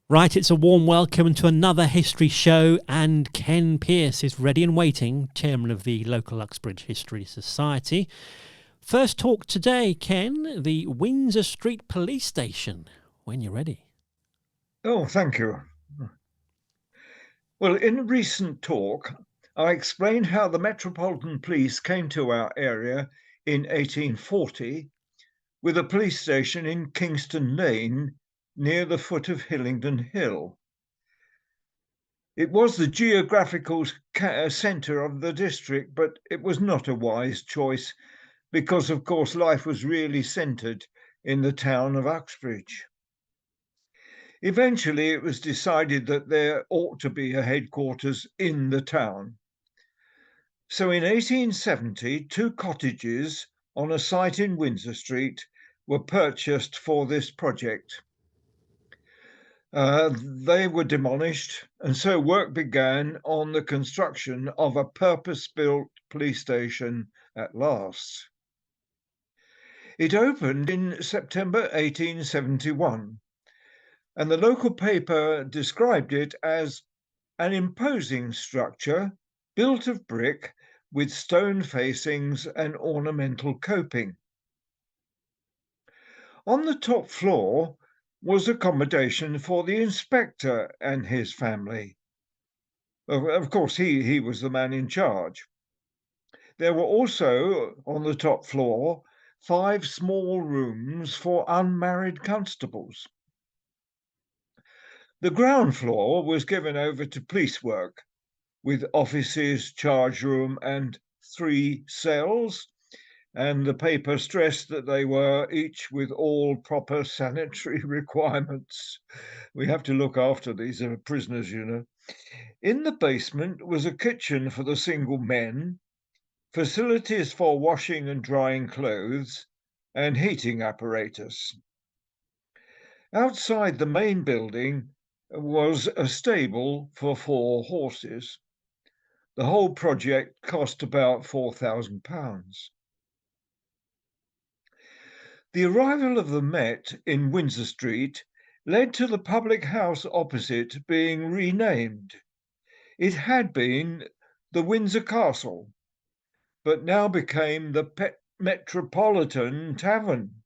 Right, it's a warm welcome to another history show, and Ken Pearce is ready and waiting, chairman of the local Uxbridge History Society. First talk today, Ken, the Windsor Street Police Station, when you're ready. Oh, thank you. Well, in a recent talk, I explained how the Metropolitan Police came to our area in 1840 with a police station in Kingston Lane near the foot of Hillingdon Hill. It was the geographical centre of the district, but it was not a wise choice because, of course, life was really centred in the town of Uxbridge. Eventually, it was decided that there ought to be a headquarters in the town. So in 1870, two cottages on a site in Windsor Street were purchased for this project. They were demolished, and so work began on the construction of a purpose-built police station at last. It opened in September 1871, and the local paper described it as an imposing structure built of brick with stone facings and ornamental coping. On the top floor was accommodation for the inspector and his family. Of course, he was the man in charge. There were also, on the top floor, 5 small rooms for unmarried constables. The ground floor was given over to police work, with offices, charge room, and 3 cells. And the paper stressed that they were each with all proper sanitary requirements. We have to look after these prisoners, you know. In the basement was a kitchen for the single men, facilities for washing and drying clothes, and heating apparatus. Outside the main building was a stable for 4 horses. The whole project cost about £4,000. The arrival of the Met in Windsor Street led to the public house opposite being renamed. It had been the Windsor Castle, but now became the Metropolitan Tavern.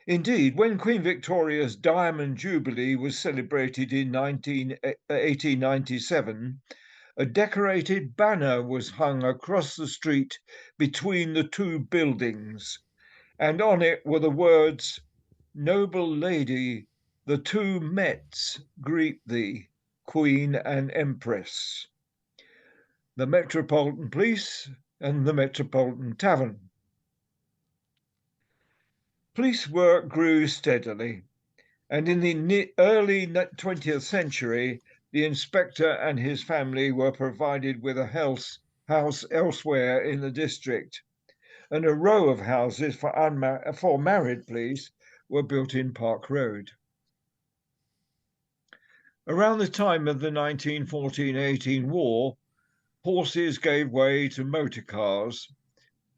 Indeed, when Queen Victoria's Diamond Jubilee was celebrated in 1897, a decorated banner was hung across the street between the two buildings, and on it were the words, "Noble lady, the two Mets greet thee, Queen and Empress," the Metropolitan Police and the Metropolitan Tavern. Police work grew steadily, and in the early 20th century, the inspector and his family were provided with a house elsewhere in the district, and a row of houses for married police were built in Park Road. Around the time of the 1914-18 war, horses gave way to motor cars,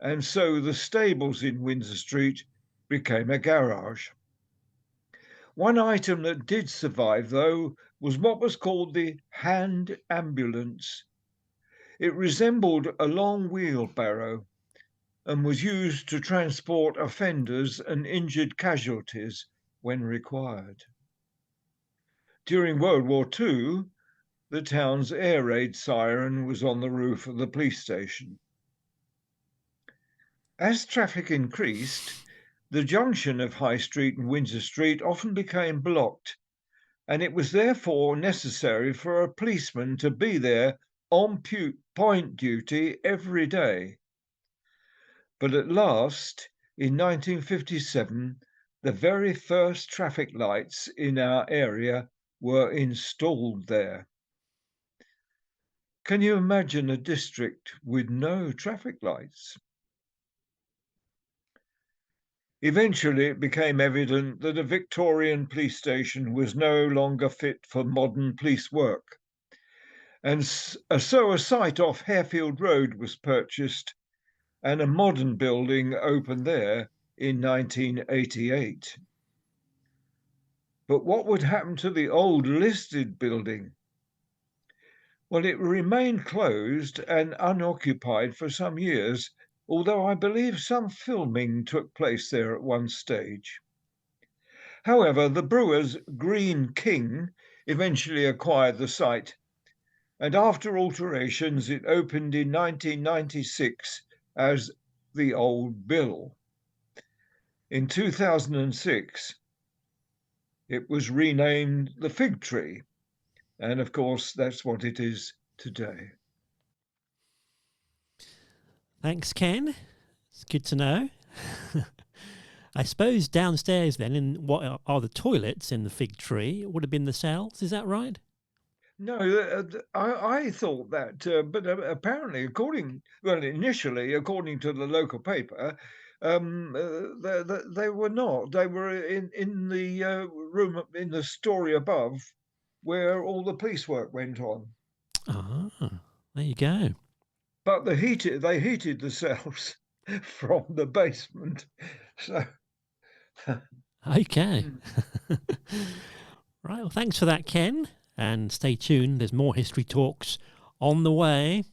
and so the stables in Windsor Street became a garage. One item that did survive, though, was what was called the hand ambulance. It resembled a long wheelbarrow and was used to transport offenders and injured casualties when required. During World War II, the town's air raid siren was on the roof of the police station. As traffic increased, the junction of High Street and Windsor Street often became blocked, and it was therefore necessary for a policeman to be there on point duty every day. But at last, in 1957, the very first traffic lights in our area were installed there. Can you imagine a district with no traffic lights? Eventually, it became evident that a Victorian police station was no longer fit for modern police work. And so a site off Harefield Road was purchased and a modern building opened there in 1988. But what would happen to the old listed building? Well, it remained closed and unoccupied for some years, although I believe some filming took place there at one stage. However, the Brewers' Green King eventually acquired the site, and after alterations, it opened in 1996 as the Old Bill. In 2006, it was renamed the Fig Tree, and of course, that's what it is today. Thanks, Ken. It's good to know. I suppose downstairs then, in what are the toilets in the Fig Tree, would have been the cells. Is that right? No, I thought that, but apparently, initially, according to the local paper, they were not. They were in the room in the story above, where all the police work went on. Ah, there you go. But they heated the cells from the basement. So, Okay. mm. Right. Well, thanks for that, Ken. And stay tuned. There's more history talks on the way.